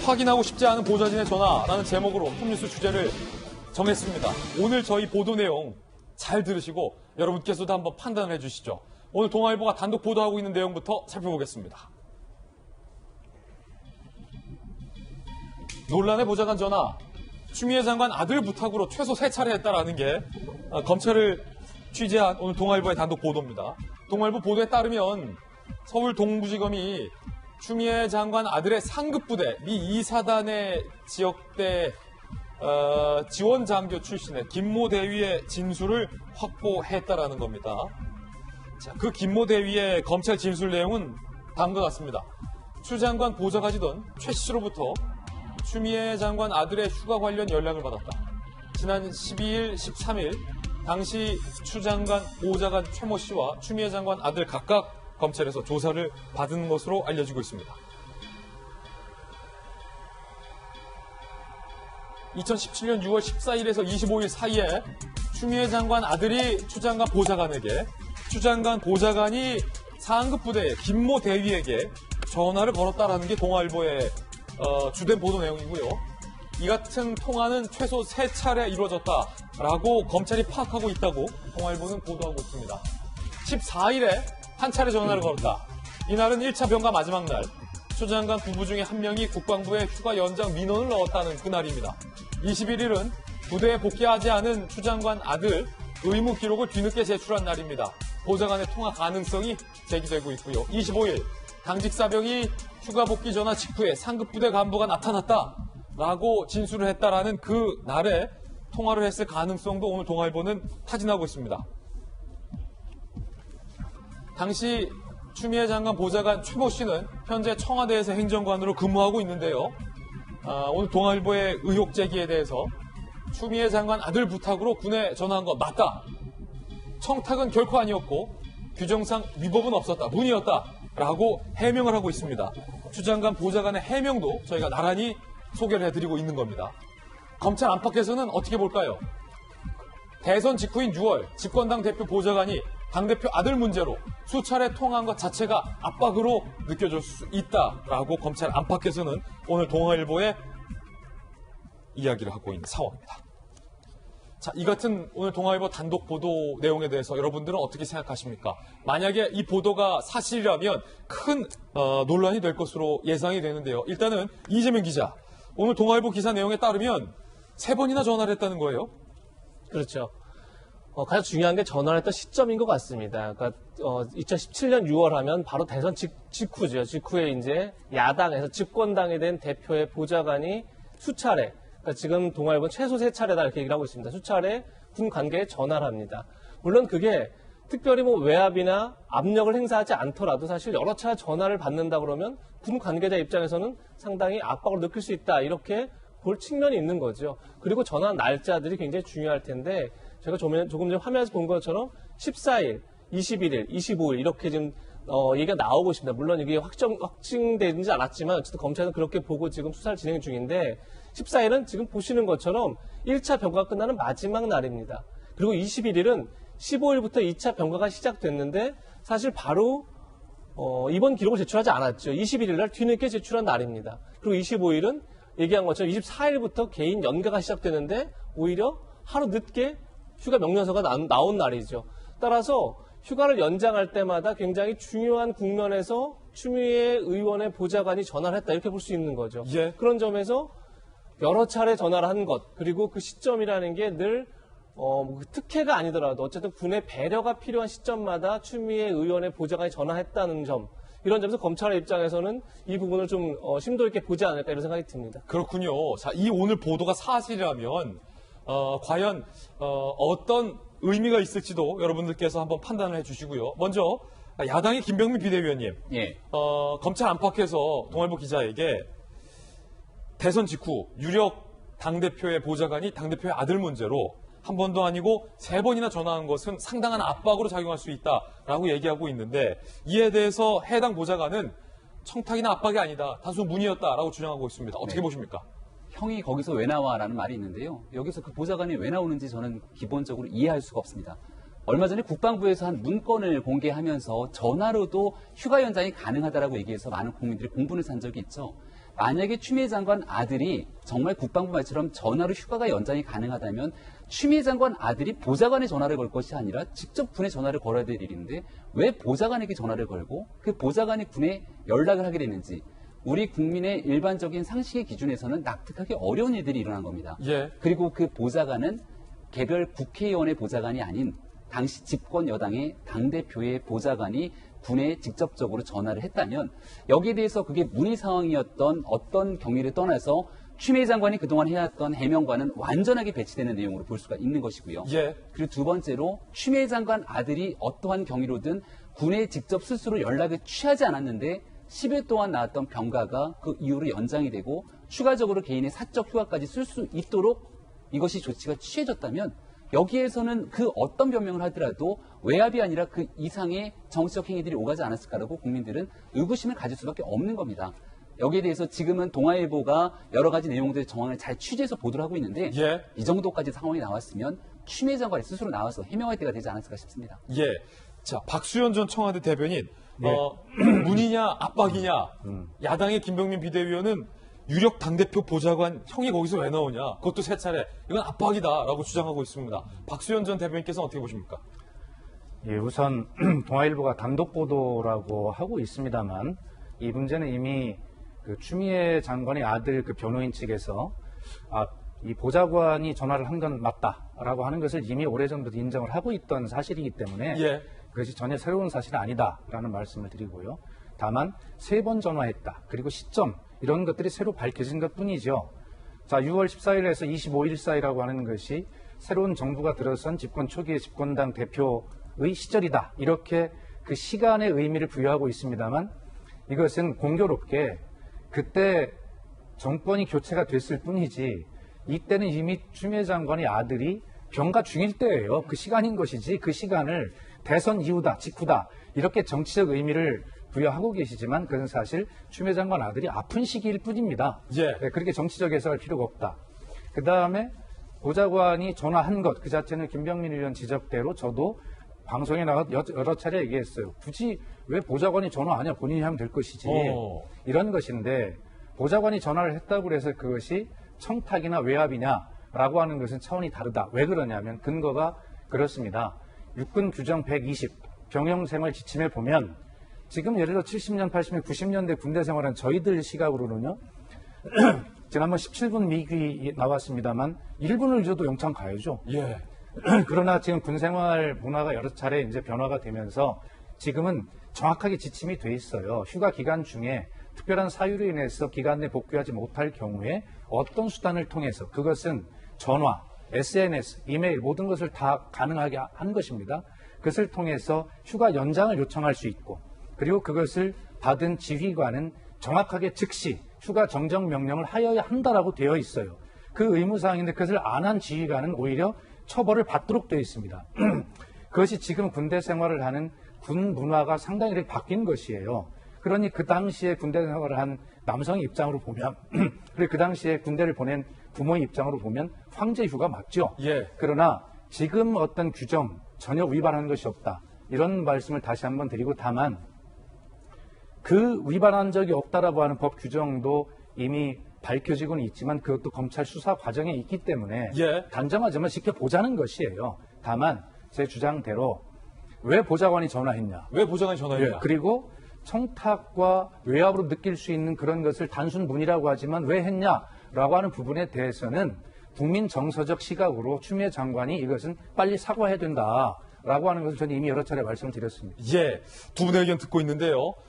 확인하고 싶지 않은 보좌진의 전화라는 제목으로 톱뉴스 주제를 정했습니다. 오늘 저희 보도 내용 잘 들으시고 여러분께서도 한번 판단을 해주시죠. 오늘 동아일보가 단독 보도하고 있는 내용부터 살펴보겠습니다. 논란의 보좌관 전화, 추미애 장관 아들 부탁으로 최소 3차례 했다라는 게 검찰을 취재한 오늘 동아일보의 단독 보도입니다. 동아일보 보도에 따르면 서울 동부지검이 추미애 장관 아들의 상급부대 미 2사단의 지역대 지원 장교 출신의 김모 대위의 진술을 확보했다라는 겁니다. 자, 그 김모 대위의 검찰 진술 내용은 다음과 같습니다. 추 장관 보좌가 지던 최 씨로부터 추미애 장관 아들의 휴가 관련 연락을 받았다. 지난 12일, 13일 당시 추 장관 보좌관 최모 씨와 추미애 장관 아들 각각 검찰에서 조사를 받은 것으로 알려지고 있습니다. 2017년 6월 14일에서 25일 사이에 추미애 장관 아들이 추 장관 보좌관에게, 추 장관 보좌관이 상급 부대 김모 대위에게 전화를 걸었다라는 게 동아일보의 주된 보도 내용이고요. 이 같은 통화는 최소 3차례 이루어졌다라고 검찰이 파악하고 있다고 동아일보는 보도하고 있습니다. 14일에 한 차례 전화를 걸었다. 이날은 1차 병가 마지막 날. 추 장관 부부 중에 한 명이 국방부에 휴가 연장 민원을 넣었다는 그날입니다. 21일은 부대에 복귀하지 않은 추 장관 아들 의무 기록을 뒤늦게 제출한 날입니다. 보좌관의 통화 가능성이 제기되고 있고요. 25일 당직 사병이 휴가 복귀 전화 직후에 상급부대 간부가 나타났다라고 진술을 했다라는 그 날에 통화를 했을 가능성도 오늘 동아일보는 타진하고 있습니다. 당시 추미애 장관 보좌관 최모 씨는 현재 청와대에서 행정관으로 근무하고 있는데요. 오늘 동아일보의 의혹 제기에 대해서 추미애 장관 아들 부탁으로 군에 전화한 거 맞다. 청탁은 결코 아니었고 규정상 위법은 없었다. 문의였다라고 해명을 하고 있습니다. 추 장관 보좌관의 해명도 저희가 나란히 소개를 해드리고 있는 겁니다. 검찰 안팎에서는 어떻게 볼까요? 대선 직후인 6월 집권당 대표 보좌관이 당대표 아들 문제로 수차례 통화한 것 자체가 압박으로 느껴질 수 있다라고 검찰 안팎에서는 오늘 동아일보에 이야기를 하고 있는 상황입니다. 자, 이 같은 오늘 동아일보 단독 보도 내용에 대해서 여러분들은 어떻게 생각하십니까? 만약에 이 보도가 사실이라면 큰 논란이 될 것으로 예상이 되는데요. 일단은 이재명 기자, 오늘 동아일보 기사 내용에 따르면 3번이나 전화를 했다는 거예요? 그렇죠. 가장 중요한 게 전화를 했던 시점인 것 같습니다. 그러니까 2017년 6월 하면 바로 대선 직후죠. 직후에 이제 야당에서 집권당에 된 대표의 보좌관이 수차례, 그러니까 지금 동아일보는 최소 3차례다 이렇게 얘기를 하고 있습니다. 수차례 군 관계에 전화를 합니다. 물론 그게 특별히 뭐 외압이나 압력을 행사하지 않더라도 사실 여러 차례 전화를 받는다 그러면 군 관계자 입장에서는 상당히 압박을 느낄 수 있다 이렇게 볼 측면이 있는 거죠. 그리고 전화 날짜들이 굉장히 중요할 텐데 제가 조금 전에 화면에서 본 것처럼 14일, 21일, 25일 이렇게 지금 얘기가 나오고 있습니다. 물론 이게 확증되지 않았지만 어쨌든 검찰은 그렇게 보고 지금 수사를 진행 중인데 14일은 지금 보시는 것처럼 1차 병가가 끝나는 마지막 날입니다. 그리고 21일은 15일부터 2차 병가가 시작됐는데 사실 바로 이번 기록을 제출하지 않았죠. 21일 날 뒤늦게 제출한 날입니다. 그리고 25일은 얘기한 것처럼 24일부터 개인 연가가 시작되는데 오히려 하루 늦게 휴가 명령서가 나온 날이죠. 따라서 휴가를 연장할 때마다 굉장히 중요한 국면에서 추미애 의원의 보좌관이 전화를 했다 이렇게 볼 수 있는 거죠. 예. 그런 점에서 여러 차례 전화를 한 것 그리고 그 시점이라는 게 늘 특혜가 아니더라도 어쨌든 군의 배려가 필요한 시점마다 추미애 의원의 보좌관이 전화했다는 점 이런 점에서 검찰의 입장에서는 이 부분을 좀 심도 있게 보지 않을까 이런 생각이 듭니다. 그렇군요. 자, 이 오늘 보도가 사실이라면 과연 어떤 의미가 있을지도 여러분들께서 한번 판단을 해주시고요. 먼저 야당의 김병민 비대위원님, 예. 검찰 안팎에서 동아일보 기자에게 대선 직후 유력 당대표의 보좌관이 당대표의 아들 문제로 한 번도 아니고 3번이나 전화한 것은 상당한 압박으로 작용할 수 있다라고 얘기하고 있는데 이에 대해서 해당 보좌관은 청탁이나 압박이 아니다. 단순 문의였다라고 주장하고 있습니다. 어떻게 네. 보십니까? 형이 거기서 왜 나와라는 말이 있는데요. 여기서 그 보좌관이 왜 나오는지 저는 기본적으로 이해할 수가 없습니다. 얼마 전에 국방부에서 한 문건을 공개하면서 전화로도 휴가 연장이 가능하다라고 얘기해서 많은 국민들이 공분을 산 적이 있죠. 만약에 추미애 장관 아들이 정말 국방부 말처럼 전화로 휴가가 연장이 가능하다면 추미애 장관 아들이 보좌관에 전화를 걸 것이 아니라 직접 군에 전화를 걸어야 될 일인데 왜 보좌관에게 전화를 걸고 그 보좌관이 군에 연락을 하게 됐는지 우리 국민의 일반적인 상식의 기준에서는 납득하기 어려운 일들이 일어난 겁니다. 예. 그리고 그 보좌관은 개별 국회의원의 보좌관이 아닌 당시 집권 여당의 당대표의 보좌관이 군에 직접적으로 전화를 했다면 여기에 대해서 그게 문의 상황이었던 어떤 경위를 떠나서 추미애 장관이 그동안 해왔던 해명과는 완전하게 배치되는 내용으로 볼 수가 있는 것이고요. 예. 그리고 두 번째로 추미애 장관 아들이 어떠한 경위로든 군에 직접 스스로 연락을 취하지 않았는데 10일 동안 나왔던 병가가 그 이후로 연장이 되고 추가적으로 개인의 사적 휴가까지 쓸 수 있도록 이것이 조치가 취해졌다면 여기에서는 그 어떤 변명을 하더라도 외압이 아니라 그 이상의 정치적 행위들이 오가지 않았을까라고 국민들은 의구심을 가질 수밖에 없는 겁니다. 여기에 대해서 지금은 동아일보가 여러 가지 내용들의 정황을 잘 취재해서 보도를 하고 있는데 예. 이 정도까지 상황이 나왔으면 추미애 장관이 스스로 나와서 해명할 때가 되지 않았을까 싶습니다. 예. 자, 박수현 전 청와대 대변인, 문이냐, 압박이냐, 야당의 김병민 비대위원은 유력 당대표 보좌관 형이 거기서 왜 나오냐, 그것도 세 차례, 이건 압박이다라고 주장하고 있습니다. 박수현 전 대변인께서는 어떻게 보십니까? 예, 우선 동아일보가 단독 보도라고 하고 있습니다만 이 문제는 이미 그 추미애 장관의 아들 그 변호인 측에서 이 보좌관이 전화를 한 건 맞다라고 하는 것을 이미 오래전부터 인정을 하고 있던 사실이기 때문에 예. 그것이 전혀 새로운 사실이 아니다라는 말씀을 드리고요. 다만 3번 전화했다. 그리고 시점 이런 것들이 새로 밝혀진 것뿐이죠. 자, 6월 14일에서 25일 사이라고 하는 것이 새로운 정부가 들어선 집권 초기의 집권당 대표의 시절이다. 이렇게 그 시간의 의미를 부여하고 있습니다만 이것은 공교롭게 그때 정권이 교체가 됐을 뿐이지 이때는 이미 추미애 장관의 아들이 병가 중일 때예요. 그 시간인 것이지 그 시간을 대선 이후다, 직후다 이렇게 정치적 의미를 부여하고 계시지만 그것은 사실 추미애 장관 아들이 아픈 시기일 뿐입니다. 예. 네, 그렇게 정치적 해석할 필요가 없다. 그 다음에 보좌관이 전화한 것 그 자체는 김병민 의원 지적대로 저도 방송에 나가 여러 차례 얘기했어요. 굳이 왜 보좌관이 전화하냐 본인이 하면 될 것이지. 이런 것인데 보좌관이 전화를 했다고 해서 그것이 청탁이나 외압이냐라고 하는 것은 차원이 다르다. 왜 그러냐면 근거가 그렇습니다. 육군 규정 120 병영생활 지침에 보면 지금 예를 들어 70년, 80년, 90년대 군대 생활한 저희들 시각으로는요. 지난번 17분 미귀 나왔습니다만 1분을 잊어도 영창 가야죠. 예. 그러나 지금 군생활 문화가 여러 차례 이제 변화가 되면서 지금은 정확하게 지침이 돼 있어요. 휴가 기간 중에 특별한 사유로 인해서 기간 내 복귀하지 못할 경우에 어떤 수단을 통해서 그것은 전화, SNS, 이메일 모든 것을 다 가능하게 한 것입니다. 그것을 통해서 휴가 연장을 요청할 수 있고 그리고 그것을 받은 지휘관은 정확하게 즉시 휴가 정정 명령을 하여야 한다라고 되어 있어요. 그 의무사항인데 그것을 안 한 지휘관은 오히려 처벌을 받도록 되어 있습니다. 그것이 지금 군대 생활을 하는 군 문화가 상당히 이렇게 바뀐 것이에요. 그러니 그 당시에 군대 생활을 한 남성의 입장으로 보면 그리고 그 당시에 군대를 보낸 부모의 입장으로 보면 황제 휴가 맞죠. 예. 그러나 지금 어떤 규정 전혀 위반하는 것이 없다. 이런 말씀을 다시 한번 드리고 다만 그 위반한 적이 없다라고 하는 법 규정도 이미 밝혀지고는 있지만 그것도 검찰 수사 과정에 있기 때문에 예. 단정하지만 지켜보자는 것이에요. 다만 제 주장대로 왜 보좌관이 전화했냐. 왜 보좌관이 전화했냐. 그리고 청탁과 외압으로 느낄 수 있는 그런 것을 단순 문이라고 하지만 왜 했냐라고 하는 부분에 대해서는 국민 정서적 시각으로 추미애 장관이 이것은 빨리 사과해야 된다라고 하는 것을 저는 이미 여러 차례 말씀을 드렸습니다. 예. 두 분의 의견 듣고 있는데요.